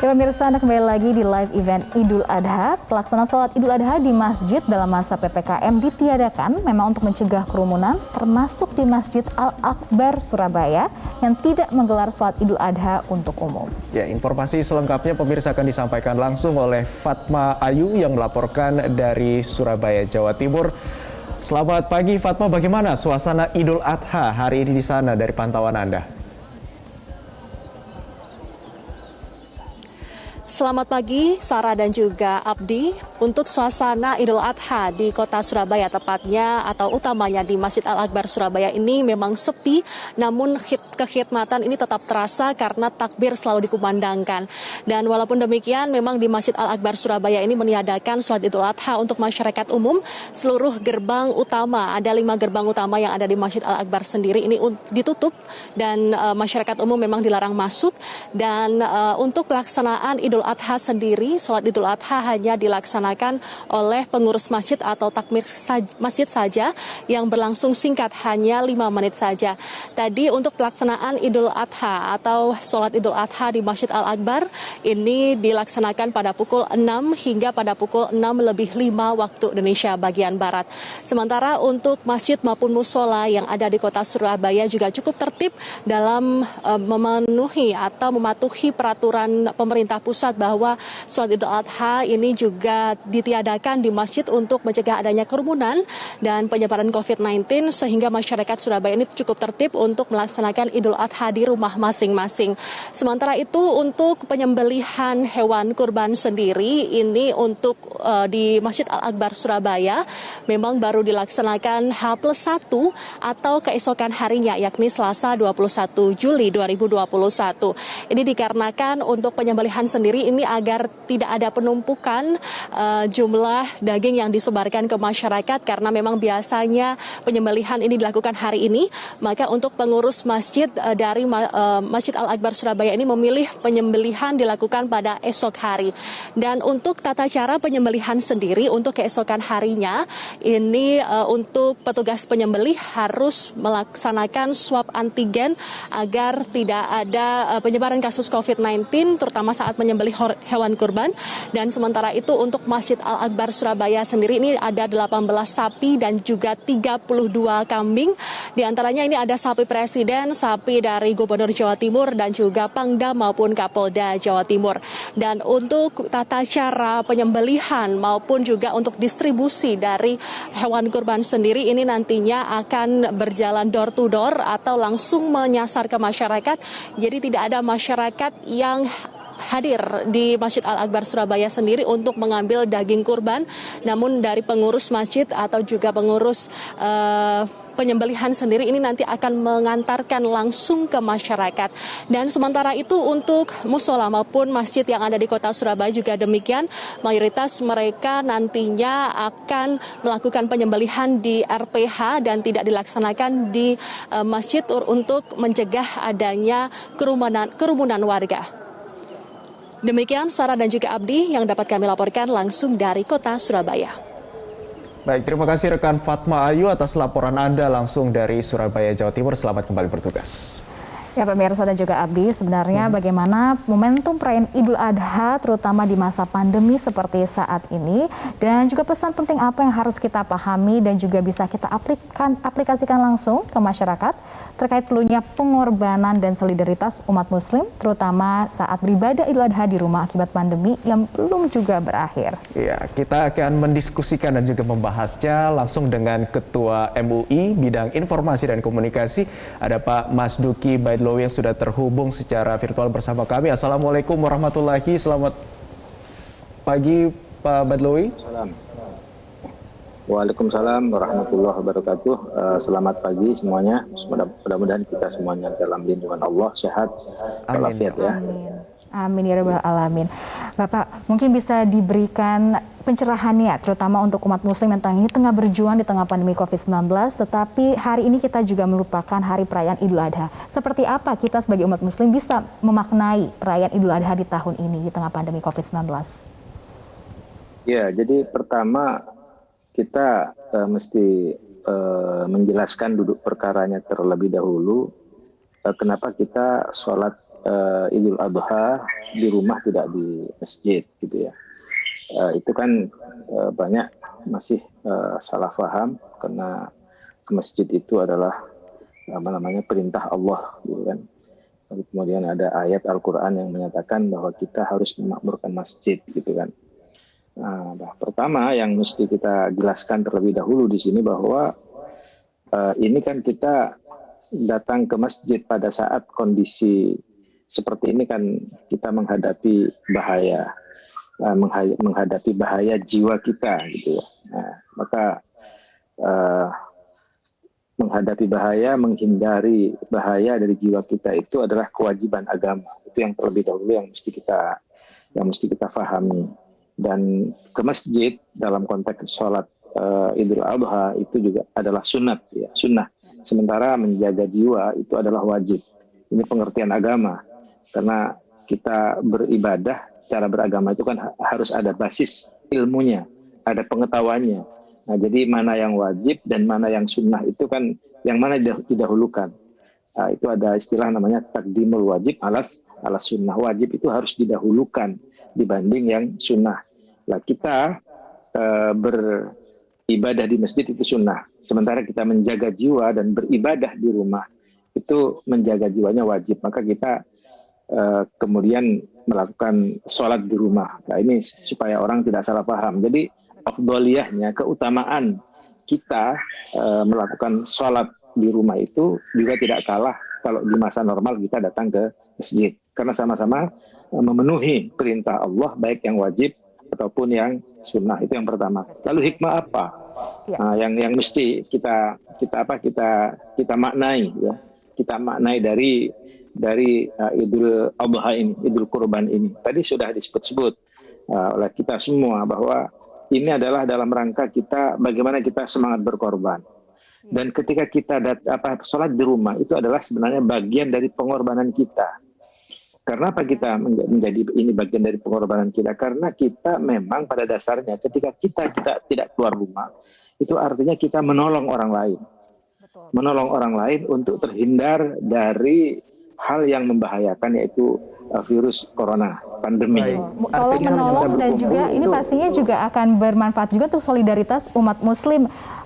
Ya pemirsa, Anda kembali lagi di live event Idul Adha. Pelaksanaan sholat Idul Adha di masjid dalam masa PPKM ditiadakan memang untuk mencegah kerumunan, termasuk di Masjid Al-Akbar Surabaya yang tidak menggelar sholat Idul Adha untuk umum. Ya, informasi selengkapnya pemirsa akan disampaikan langsung oleh Fatma Ayu yang melaporkan dari Surabaya, Jawa Timur. Selamat pagi Fatma, bagaimana suasana Idul Adha hari ini di sana dari pantauan Anda? Selamat pagi, Sarah dan juga Abdi. Untuk suasana Idul Adha di kota Surabaya tepatnya atau utamanya di Masjid Al-Akbar Surabaya ini memang sepi, namun kekhidmatan ini tetap terasa karena takbir selalu dikumandangkan. Dan walaupun demikian, memang di Masjid Al-Akbar Surabaya ini meniadakan sholat Idul Adha untuk masyarakat umum. Seluruh gerbang utama, ada 5 gerbang utama yang ada di Masjid Al-Akbar sendiri ini ditutup dan masyarakat umum memang dilarang masuk. Dan untuk pelaksanaan Idul Adha sendiri, sholat Idul Adha hanya dilaksanakan oleh pengurus masjid atau takmir masjid saja yang berlangsung singkat, hanya 5 menit saja. Tadi untuk pelaksanaan Idul Adha atau sholat Idul Adha di Masjid Al-Akbar ini dilaksanakan pada pukul 6 hingga pada pukul 6:05 waktu Indonesia bagian Barat. Sementara untuk masjid maupun musola yang ada di kota Surabaya juga cukup tertib dalam memenuhi atau mematuhi peraturan pemerintah pusat bahwa sholat Idul Adha ini juga ditiadakan di masjid untuk mencegah adanya kerumunan dan penyebaran COVID-19 sehingga masyarakat Surabaya ini cukup tertib untuk melaksanakan Idul Adha di rumah masing-masing. Sementara itu untuk penyembelihan hewan kurban sendiri ini untuk di Masjid Al-Akbar Surabaya memang baru dilaksanakan H+1 atau keesokan harinya yakni Selasa 21 Juli 2021. Ini dikarenakan untuk penyembelihan sendiri ini agar tidak ada penumpukan jumlah daging yang disebarkan ke masyarakat karena memang biasanya penyembelihan ini dilakukan hari ini, maka untuk pengurus masjid dari Masjid Al-Akbar Surabaya ini memilih penyembelihan dilakukan pada esok hari. Dan untuk tata cara penyembelihan sendiri untuk keesokan harinya ini untuk petugas penyembelih harus melaksanakan swab antigen agar tidak ada penyebaran kasus COVID-19 terutama saat menyembelih hewan kurban. Dan sementara itu untuk Masjid Al-Akbar Surabaya sendiri ini ada 18 sapi dan juga 32 kambing. Di antaranya ini ada sapi presiden, sapi dari Gubernur Jawa Timur dan juga Pangdam maupun Kapolda Jawa Timur. Dan untuk tata cara penyembelihan maupun juga untuk distribusi dari hewan kurban sendiri ini nantinya akan berjalan door to door atau langsung menyasar ke masyarakat. Jadi tidak ada masyarakat yang hadir di Masjid Al-Akbar Surabaya sendiri untuk mengambil daging kurban, namun dari pengurus masjid atau juga pengurus penyembelihan sendiri ini nanti akan mengantarkan langsung ke masyarakat. Dan sementara itu untuk musola maupun masjid yang ada di kota Surabaya juga demikian, mayoritas mereka nantinya akan melakukan penyembelihan di RPH dan tidak dilaksanakan di masjid untuk mencegah adanya kerumunan warga. Demikian Sarah dan juga Abdi yang dapat kami laporkan langsung dari kota Surabaya. Baik, terima kasih rekan Fatma Ayu atas laporan Anda langsung dari Surabaya, Jawa Timur. Selamat kembali bertugas. Ya pemirsa dan juga Abdi, sebenarnya bagaimana momentum perayaan Idul Adha terutama di masa pandemi seperti saat ini, dan juga pesan penting apa yang harus kita pahami dan juga bisa kita aplikasikan langsung ke masyarakat terkait perlunya pengorbanan dan solidaritas umat muslim terutama saat beribadah Idul Adha di rumah akibat pandemi yang belum juga berakhir. Ya, kita akan mendiskusikan dan juga membahasnya langsung dengan Ketua MUI Bidang Informasi dan Komunikasi, ada Pak Mas Duki Baitlawi yang sudah terhubung secara virtual bersama kami. Assalamualaikum warahmatullahi. Selamat pagi Pak Baitlawi. Salam. Waalaikumsalam warahmatullahi wabarakatuh. Selamat pagi semuanya. Mudah-mudahan kita semuanya dalam lindungan Allah, sehat, walafiat ya. Amin. Amin ya rabbal alamin. Bapak, mungkin bisa diberikan pencerahannya terutama untuk umat muslim yang ini tengah berjuang di tengah pandemi COVID-19, tetapi hari ini kita juga merupakan hari perayaan Idul Adha. Seperti apa kita sebagai umat muslim bisa memaknai perayaan Idul Adha di tahun ini di tengah pandemi COVID-19? Ya, jadi pertama kita mesti menjelaskan duduk perkaranya terlebih dahulu. Kenapa kita sholat Idul Adha di rumah tidak di masjid gitu ya. Itu kan banyak masih salah paham karena ke masjid itu adalah perintah Allah gitu kan. Lalu kemudian ada ayat Al-Quran yang menyatakan bahwa kita harus memakmurkan masjid gitu kan. Pertama yang mesti kita jelaskan terlebih dahulu di sini bahwa ini kan kita datang ke masjid pada saat kondisi seperti ini kan kita menghadapi bahaya, menghadapi bahaya jiwa kita gitu ya. Maka menghadapi bahaya, menghindari bahaya dari jiwa kita itu adalah kewajiban agama. Itu yang terlebih dahulu yang mesti kita fahami. Dan ke masjid dalam konteks sholat Idul Adha itu juga adalah sunnah. Sementara menjaga jiwa itu adalah wajib. Ini pengertian agama. Karena kita beribadah, cara beragama itu kan harus ada basis ilmunya, ada pengetahuannya. Nah, jadi mana yang wajib dan mana yang sunnah itu kan yang mana didahulukan. Itu ada istilah namanya takdimul wajib alas sunnah. Wajib itu harus didahulukan dibanding yang sunnah. Nah, kita beribadah di masjid itu sunnah. Sementara kita menjaga jiwa dan beribadah di rumah itu menjaga jiwanya wajib. Maka kita kemudian melakukan sholat di rumah. Nah, ini supaya orang tidak salah paham. Jadi afdoliyahnya, keutamaan kita melakukan sholat di rumah itu juga tidak kalah kalau di masa normal kita datang ke masjid. Karena sama-sama memenuhi perintah Allah, baik yang wajib ataupun yang sunnah. Itu yang pertama. Lalu hikmah apa? Yang mesti kita maknai ya. Kita maknai dari Idul Adha ini, Idul Kurban ini. Tadi sudah disebut-sebut oleh kita semua bahwa ini adalah dalam rangka kita bagaimana kita semangat berkorban. Dan ketika kita sholat di rumah itu adalah sebenarnya bagian dari pengorbanan kita. Karena apa kita menjadi ini bagian dari pengorbanan kita? Karena kita memang pada dasarnya ketika kita tidak keluar rumah, itu artinya kita menolong orang lain. Betul. Menolong orang lain untuk terhindar dari hal yang membahayakan, yaitu virus corona, pandemi. Tolong menolong dan juga ini pastinya juga akan bermanfaat juga untuk solidaritas umat muslim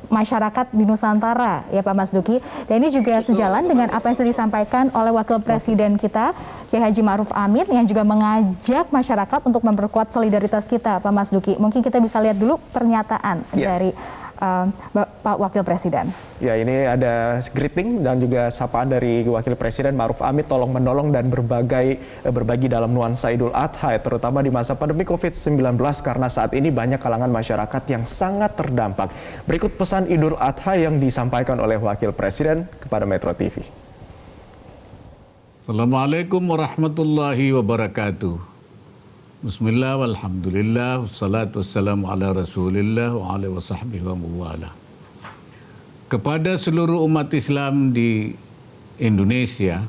masyarakat di Nusantara ya Pak Mas Duki. Dan ini juga sejalan dengan apa yang sudah disampaikan oleh Wakil Presiden kita Kiai Haji Ma'ruf Amin yang juga mengajak masyarakat untuk memperkuat solidaritas kita Pak Mas Duki. Mungkin kita bisa lihat dulu pernyataan dari Pak Wakil Presiden. Ya, ini ada greeting dan juga sapaan dari Wakil Presiden Ma'ruf Amin tolong menolong dan berbagi dalam nuansa Idul Adha, terutama di masa pandemi COVID-19 karena saat ini banyak kalangan masyarakat yang sangat terdampak. Berikut pesan Idul Adha yang disampaikan oleh Wakil Presiden kepada Metro TV. Assalamualaikum warahmatullahi wabarakatuh. Bismillah walhamdulillah wassalatu wassalamu ala rasulillah wa ala wa sahbihi wa mawala. Kepada seluruh umat Islam di Indonesia,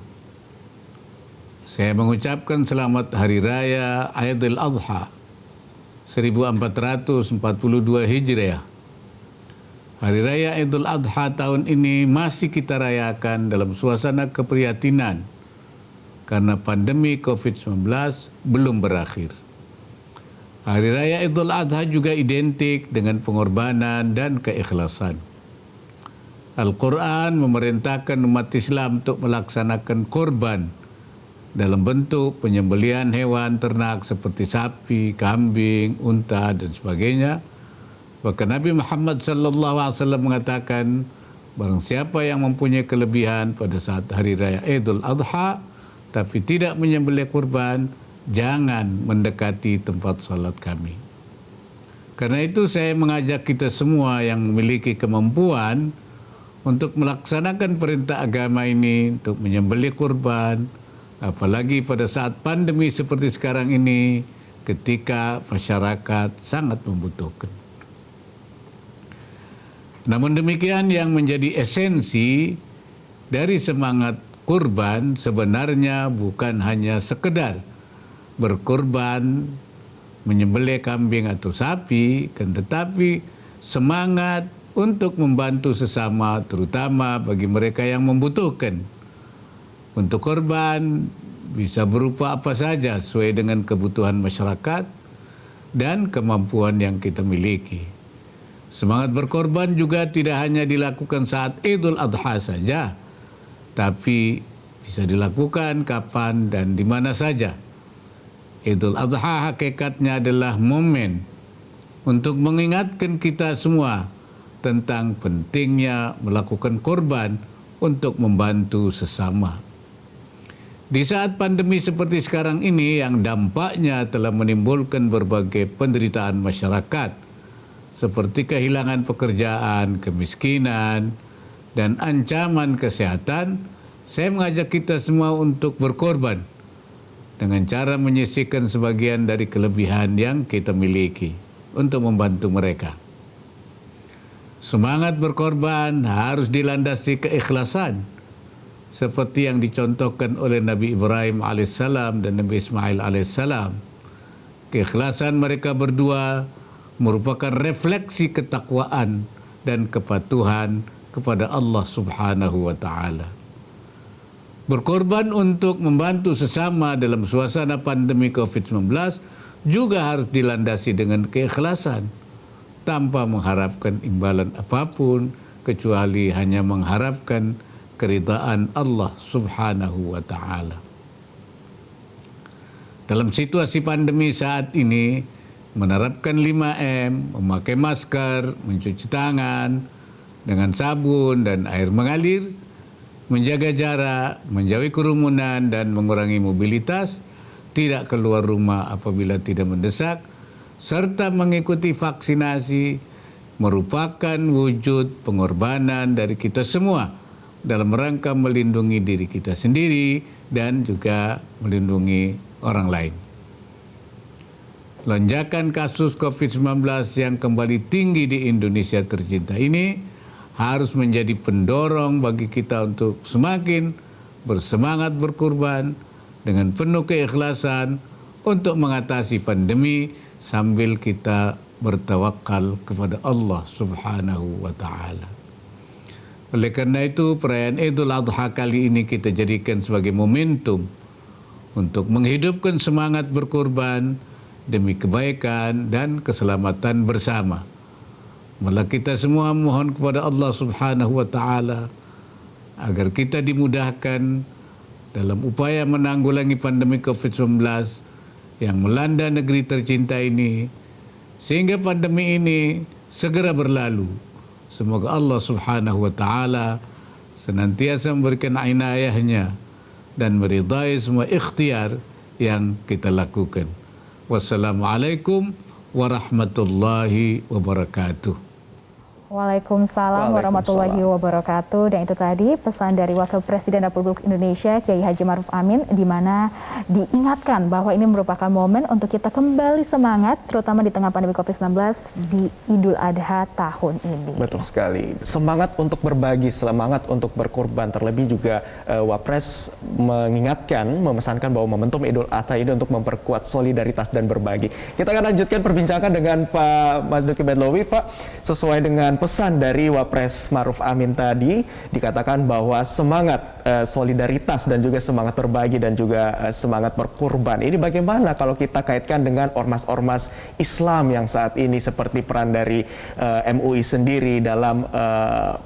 saya mengucapkan selamat Hari Raya Idul Adha 1442 Hijriah. Hari Raya Idul Adha tahun ini masih kita rayakan dalam suasana keprihatinan karena pandemi COVID-19 belum berakhir. Hari Raya Idul Adha juga identik dengan pengorbanan dan keikhlasan. Al-Quran memerintahkan umat Islam untuk melaksanakan korban dalam bentuk penyembelihan hewan ternak seperti sapi, kambing, unta, dan sebagainya. Bahkan Nabi Muhammad SAW mengatakan, barang siapa yang mempunyai kelebihan pada saat Hari Raya Idul Adha, tapi tidak menyembelih kurban, jangan mendekati tempat salat kami. Karena itu saya mengajak kita semua yang memiliki kemampuan untuk melaksanakan perintah agama ini, untuk menyembelih kurban, apalagi pada saat pandemi seperti sekarang ini, ketika masyarakat sangat membutuhkan. Namun demikian, yang menjadi esensi dari semangat kurban sebenarnya bukan hanya sekedar berkurban, menyembelih kambing atau sapi, kan, tetapi semangat untuk membantu sesama, terutama bagi mereka yang membutuhkan. Untuk korban bisa berupa apa saja sesuai dengan kebutuhan masyarakat dan kemampuan yang kita miliki. Semangat berkorban juga tidak hanya dilakukan saat Idul Adha saja, tapi bisa dilakukan kapan dan di mana saja. Idul Adha hakikatnya adalah momen untuk mengingatkan kita semua tentang pentingnya melakukan korban untuk membantu sesama. Di saat pandemi seperti sekarang ini yang dampaknya telah menimbulkan berbagai penderitaan masyarakat, seperti kehilangan pekerjaan, kemiskinan, dan ancaman kesehatan, saya mengajak kita semua untuk berkorban dengan cara menyisihkan sebagian dari kelebihan yang kita miliki untuk membantu mereka. Semangat berkorban harus dilandasi keikhlasan, seperti yang dicontohkan oleh Nabi Ibrahim alaihissalam dan Nabi Ismail alaihissalam. Keikhlasan mereka berdua merupakan refleksi ketakwaan dan kepatuhan kepada Allah Subhanahu wa taala. Berkorban untuk membantu sesama dalam suasana pandemi COVID-19 juga harus dilandasi dengan keikhlasan, tanpa mengharapkan imbalan apapun, kecuali hanya mengharapkan keridaan Allah Subhanahu wa taala. Dalam situasi pandemi saat ini, menerapkan 5M, memakai masker, mencuci tangan dengan sabun dan air mengalir, menjaga jarak, menjauhi kerumunan dan mengurangi mobilitas, tidak keluar rumah apabila tidak mendesak, serta mengikuti vaksinasi merupakan wujud pengorbanan dari kita semua dalam rangka melindungi diri kita sendiri dan juga melindungi orang lain. Lonjakan kasus COVID-19 yang kembali tinggi di Indonesia tercinta ini harus menjadi pendorong bagi kita untuk semakin bersemangat berkorban dengan penuh keikhlasan untuk mengatasi pandemi sambil kita bertawakal kepada Allah Subhanahu wa taala. Oleh karena itu, perayaan Idul Adha kali ini kita jadikan sebagai momentum untuk menghidupkan semangat berkorban demi kebaikan dan keselamatan bersama. Malah kita semua mohon kepada Allah Subhanahu wa taala agar kita dimudahkan dalam upaya menanggulangi pandemi COVID-19 yang melanda negeri tercinta ini, sehingga pandemi ini segera berlalu. Semoga Allah Subhanahu wa taala senantiasa memberikan inayahnya dan meridai semua ikhtiar yang kita lakukan. Wassalamualaikum warahmatullahi wabarakatuh. Waalaikumsalam warahmatullahi wabarakatuh. Dan itu tadi pesan dari Wakil Presiden Republik Indonesia Kiai Haji Ma'ruf Amin, di mana diingatkan bahwa ini merupakan momen untuk kita kembali semangat, terutama di tengah pandemi COVID-19 di Idul Adha tahun ini. Betul sekali. Semangat untuk berbagi, semangat untuk berkorban. Terlebih juga Wapres mengingatkan, memesankan bahwa momentum Idul Adha ini untuk memperkuat solidaritas dan berbagi. Kita akan lanjutkan perbincangan dengan Pak Masduki Baitlawi. Pak, sesuai dengan pesan dari Wapres Ma'ruf Amin tadi, dikatakan bahwa semangat solidaritas dan juga semangat berbagi dan juga semangat berkorban ini bagaimana kalau kita kaitkan dengan ormas-ormas Islam yang saat ini, seperti peran dari MUI sendiri dalam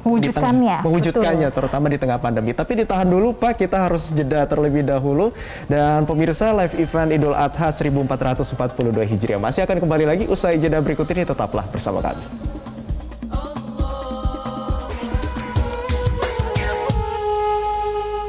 mewujudkannya terutama di tengah pandemi. Tapi ditahan dulu Pak, kita harus jeda terlebih dahulu. Dan pemirsa, live event Idul Adha 1442 Hijriah masih akan kembali lagi usai jeda berikut ini, tetaplah bersama kami.